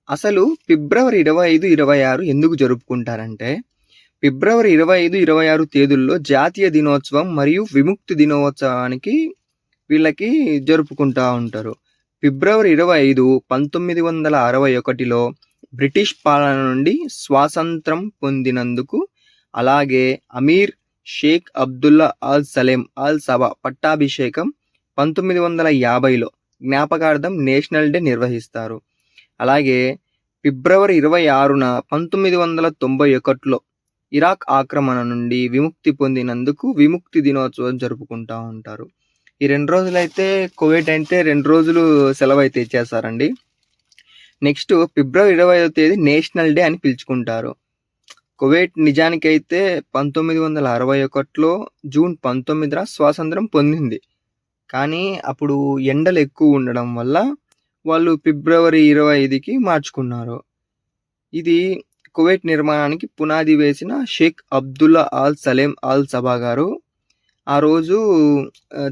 అసలు ఫిబ్రవరి 25, 26 ఎందుకు జరుపుకుంటారంటే, ఫిబ్రవరి 25, 26 తేదీల్లో జాతీయ దినోత్సవం మరియు విముక్తి దినోత్సవానికి వీళ్ళకి జరుపుకుంటా ఉంటారు. ఫిబ్రవరి 25 1961లో బ్రిటిష్ పాలన నుండి స్వాతంత్రం పొందినందుకు, అలాగే అమీర్ షేక్ అబ్దుల్లా అల్ సలేం అల్ సబా పట్టాభిషేకం 1950లో జ్ఞాపకార్థం నేషనల్ డే నిర్వహిస్తారు. అలాగే ఫిబ్రవరి 26న 1991లో ఇరాక్ ఆక్రమణ నుండి విముక్తి పొందినందుకు విముక్తి దినోత్సవం జరుపుకుంటూ ఉంటారు. ఈ 2 రోజులైతే కువైట్ అయితే 2 రోజులు సెలవు అయితే ఇచ్చేస్తారండి. నెక్స్ట్ ఫిబ్రవరి 25వ తేదీ నేషనల్ డే అని పిలుచుకుంటారు. కువైట్ నిజానికైతే 1961లో జూన్ 19న స్వాతంత్రం పొందింది. కానీ అప్పుడు ఎండలు ఎక్కువ ఉండడం వల్ల వాళ్ళు ఫిబ్రవరి 25కి మార్చుకున్నారు. ఇది కువైట్ నిర్మాణానికి పునాది వేసిన షేక్ అబ్దుల్లా అల్ సలేం అల్ సబా గారు ఆ రోజు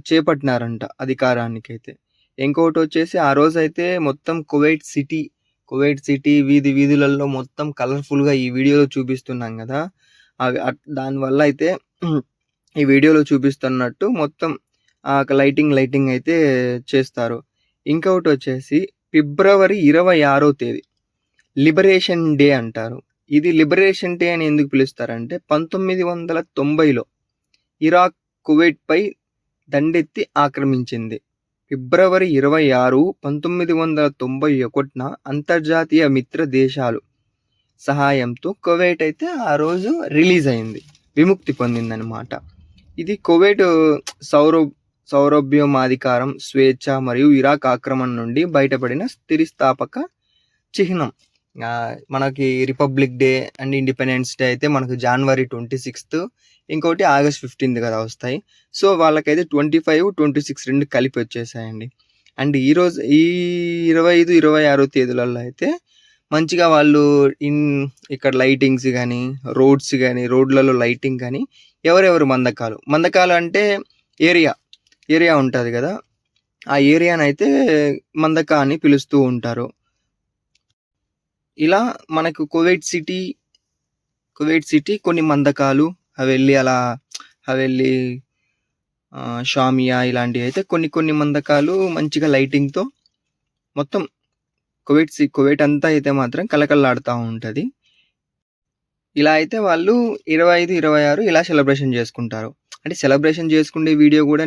చేపట్టినారంట అధికారానికైతే. ఇంకొకటి వచ్చేసి ఆ రోజు అయితే మొత్తం కువైట్ సిటీ వీధులలో మొత్తం కలర్ఫుల్గా ఈ వీడియోలో చూపిస్తున్నాం కదా, దానివల్ల అయితే ఈ వీడియోలో చూపిస్తున్నట్టు మొత్తం లైటింగ్ అయితే చేస్తారు. ఇంకొకటి వచ్చేసి ఫిబ్రవరి 26వ తేదీ లిబరేషన్ డే అంటారు. ఇది లిబరేషన్ డే అని ఎందుకు పిలుస్తారంటే, 1990లో ఇరాక్ కువైట్పై దండెత్తి ఆక్రమించింది. ఫిబ్రవరి 26, 1991న అంతర్జాతీయ మిత్ర దేశాలు సహాయంతో కువైట్ అయితే ఆ రోజు రిలీజ్ అయింది, విముక్తి పొందిందనమాట. ఇది కువైట్ సౌరభ్యోమాధికారం, స్వేచ్ఛ మరియు ఇరాక్ ఆక్రమణ నుండి బయటపడిన స్థితిస్థాపక చిహ్నం. మనకి republic day and independence day అయితే మనకు జనవరి 26, ఇంకోటి ఆగస్ట్ 15 కదా వస్తాయి. సో వాళ్ళకైతే 25, 26 రెండు కలిపి వచ్చేసాయండి. అండ్ ఈరోజు ఈ 25, 26 తేదీలలో అయితే మంచిగా వాళ్ళు ఇక్కడ లైటింగ్స్ కానీ రోడ్లలో లైటింగ్ కానీ ఎవరెవరు మందకాలు అంటే ఏరియా ఉంటుంది కదా, ఆ ఏరియానైతే మందక అని పిలుస్తూ ఉంటారు. ఇలా మనకు కువైట్ సిటీ కొన్ని మందకాలు, హవెల్లీ, షామియా ఇలాంటివి అయితే కొన్ని మందకాలు మంచిగా లైటింగ్తో మొత్తం కువైట్ అంతా అయితే మాత్రం కలకల్లాడుతూ ఉంటుంది. ఇలా అయితే వాళ్ళు 25, 26 ఇలా సెలబ్రేషన్ చేసుకుంటారు. అంటే సెలబ్రేషన్ చేసుకునే వీడియో కూడా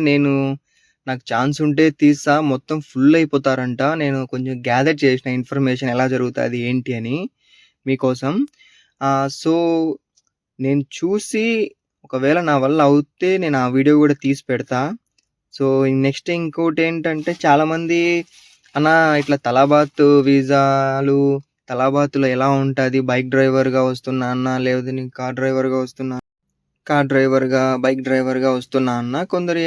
నాకు ఛాన్స్ ఉంటే తీసా, మొత్తం ఫుల్ అయిపోతారంట. నేను కొంచెం గ్యాదర్ చేసిన ఇన్ఫర్మేషన్ ఎలా జరుగుతుంది ఏంటి అని మీకోసం. సో నేను చూసి ఒకవేళ నా వల్ల అవుతే నేను ఆ వీడియో కూడా తీసి పెడతా. సో నెక్స్ట్ ఇంకోటి ఏంటంటే, చాలామంది అన్న ఇట్లా తలాబాతులో ఎలా ఉంటుంది, బైక్ డ్రైవర్గా వస్తున్నా అన్న, లేదా నేను బైక్ డ్రైవర్గా వస్తున్నా అన్న, కొందరు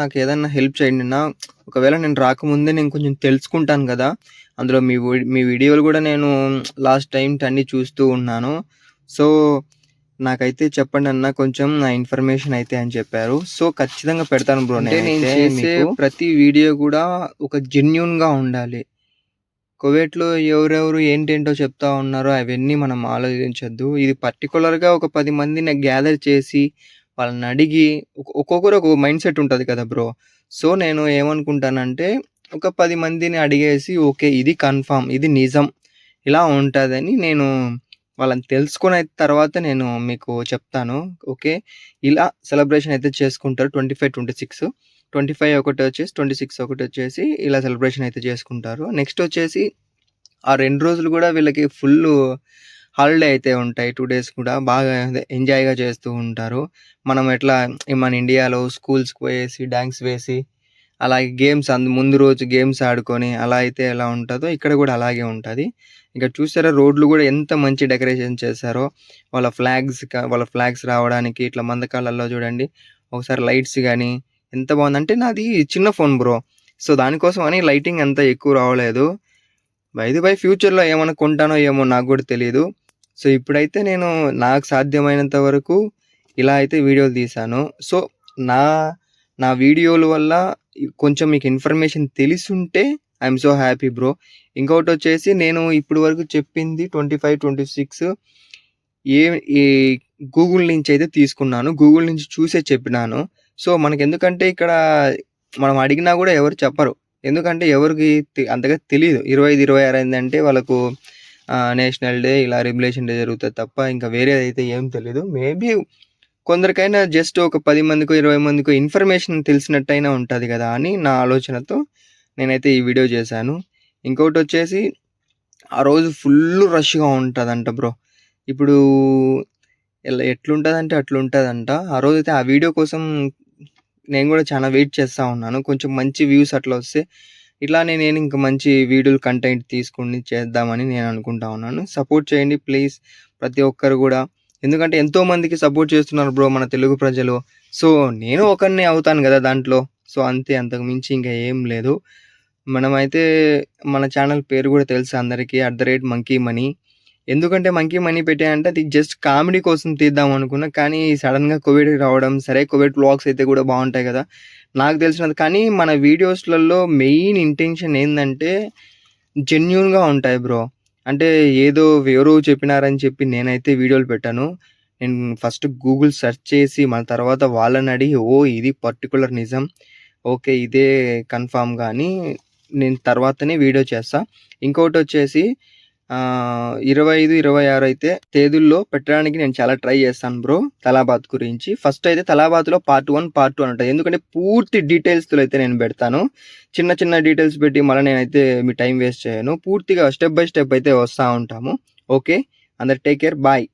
నాకు ఏదైనా హెల్ప్ చేయండి అన్న. ఒకవేళ నేను రాకముందే నేను కొంచెం తెలుసుకుంటాను కదా, అందులో మీ వీడియోలు కూడా నేను లాస్ట్ టైం అన్నీ చూస్తూ ఉన్నాను. సో నాకైతే చెప్పండి అన్న కొంచెం నా ఇన్ఫర్మేషన్ అయితే అని చెప్పారు. సో ఖచ్చితంగా పెడతాను బ్రో. నేను చేసే ప్రతి వీడియో కూడా ఒక జెన్యూన్గా ఉండాలి. కువైట్లో ఎవరెవరు ఏంటేంటో చెప్తా ఉన్నారో అవన్నీ మనం ఆలోచించద్దు. ఇది పర్టికులర్గా ఒక 10 మందిని గ్యాదర్ చేసి వాళ్ళని అడిగి, ఒక్కొక్కరు ఒక మైండ్ సెట్ ఉంటుంది కదా బ్రో. సో నేను ఏమనుకుంటానంటే, ఒక 10 మందిని అడిగేసి ఓకే ఇది కన్ఫామ్, ఇది నిజం, ఇలా ఉంటుందని నేను వాళ్ళని తెలుసుకున్న తర్వాత నేను మీకు చెప్తాను. ఓకే, ఇలా సెలబ్రేషన్ అయితే చేసుకుంటారు. 25, 26, 25 ఒకటి వచ్చేసి 26 ఒకటి వచ్చేసి ఇలా సెలబ్రేషన్ అయితే చేసుకుంటారు. నెక్స్ట్ వచ్చేసి ఆ 2 రోజులు కూడా వీళ్ళకి ఫుల్ హాలిడే అయితే ఉంటాయి. 2 days కూడా బాగా ఎంజాయ్గా చేస్తూ ఉంటారు. మనం ఎట్లా మన ఇండియాలో స్కూల్స్కి పోయేసి డ్యాన్స్ వేసి అలాగే గేమ్స్ ముందు రోజు గేమ్స్ ఆడుకొని అలా అయితే ఎలా ఉంటుందో ఇక్కడ కూడా అలాగే ఉంటుంది. ఇంకా చూసారా రోడ్లు కూడా ఎంత మంచి డెకరేషన్ చేశారో, వాళ్ళ ఫ్లాగ్స్ రావడానికి ఇట్లా మందకాలలో చూడండి. ఒకసారి లైట్స్ కానీ ఎంత బాగుందంటే, నాది చిన్న ఫోన్ బ్రో, సో దానికోసం అని లైటింగ్ అంత ఎక్కువ రావలేదు. బై ఫ్యూచర్లో ఏమైనా కొంటానో ఏమో నాకు కూడా తెలియదు. సో ఇప్పుడైతే నేను నాకు సాధ్యమైనంత వరకు ఇలా అయితే వీడియోలు తీశాను. సో నా వీడియోల వల్ల కొంచెం మీకు ఇన్ఫర్మేషన్ తెలిసుంటే ఐఎమ్ సో హ్యాపీ బ్రో. ఇంకొకటొచ్చేసి నేను ఇప్పటి వరకు చెప్పింది 25, 26 ఏ ఈ గూగుల్ నుంచయితే తీసుకున్నాను. గూగుల్ నుంచి చూసే చెప్పినాను. సో, మనకెందుకంటే ఇక్కడ మనం అడిగినా గూడా ఎవరు చెప్పరు. ఎందుకంటే ఎవరికీ అంతగా తెలీదు. 25, 26 అయిందంటే వాళ్ళకు నేషనల్ డే ఇలా లిబరేషన్ డే జరుగుతది తప్ప ఇంకా వేరేదైతే ఏం తెలీదు. మేబీ కొందరికైనా జస్ట్ ఒక 10 మందికో, 20 మందికో ఇన్ఫర్మేషన్ తెలిసినట్టయినా ఉంటది గదా! అని నా ఆలోచనతో నేనైతే ఈ వీడియో చేశాను. ఇంకొకటొచ్చేసి ఆ రోజు ఫుల్లు రష్‌గా ఉంటదంట బ్రో. ఇప్పుడు ఎట్లుంటదంటే అట్లుంటదంట. ఆ రోజైతే ఆ వీడియో కోసం నేను గూడా చాలా వెయిట్ చేస్తా ఉన్నాను. కొంచెం మంచి వ్యూస్ అట్లా వస్తే ఇట్లానే నేను ఇంక మంచి వీడియోలు కంటెంట్ తీసుకొని చేద్దామని నేను అనుకుంటా ఉన్నాను. సపోర్ట్ చేయండి ప్లీజ్ ప్రతి ఒక్కరు గూడా. ఎందుకంటే ఎంతో మందికి సపోర్ట్ చేస్తున్నారు బ్రో మన తెలుగు ప్రజలు. సో, నేను ఒకడినే అవుతాను గదా దాంట్లో. సో, అంతే అంతకు మించి ఇంకా ఏం లేదు. మనమైతే మన ఛానల్ పేరు గూడా తెలుసు అందరికీ @మంకీమనీ. ఎందుకంటే మంకీ మనీ పెట్టానంటే అది జస్ట్ కామెడీ కోసం తీద్దాం అనుకున్నా. కానీ సడెన్‌గా కోవిడ్ రావడం, సరే కోవిడ్ వ్లాగ్స్ అయితే గూడా బావుంటాయి గదా! నాకు తెలిసినది. కానీ మన వీడియోస్‌లలో మెయిన్ ఇంటెన్షన్ ఏందంటే జెన్యూన్‌గా ఉంటాయి బ్రో. అంటే ఏదో ఎవరో చెప్పినారని చెప్పి నేనైతే వీడియోలు పెట్టను. నేను ఫస్ట్ గూగుల్ సెర్చ్ చేసి మన తర్వాత వాళ్ళని అడిగి ఓహ్! ఇది పర్టిక్యులర్ నిజం. ఓకే. ఇదే కన్ఫర్మ్‌గా అని నేను తర్వాతనే వీడియో చేస్తా. ఇంకొకటొచ్చేసి 25, 26 అయితే తేదీల్లో పెట్టడానికి నేను చాలా ట్రై చేస్తాను బ్రో. తలాబాత్ గురించి. ఫస్ట్ అయితే తలాబాత్‌లో పార్ట్ 1, పార్ట్ 2 అని ఉంటది. ఎందుకంటే పూర్తి డీటెయిల్స్‌తో అయితే నేను పెడతాను. చిన్న చిన్న డీటెయిల్స్ పెట్టి మళ్ళీ నేనైతే మీ టైం వేస్ట్ చేయను. పూర్తిగా స్టెప్ బై స్టెప్ అయితే వస్తా ఉంటాము. ఓకే. అందరు టేక్ కేర్. బాయ్.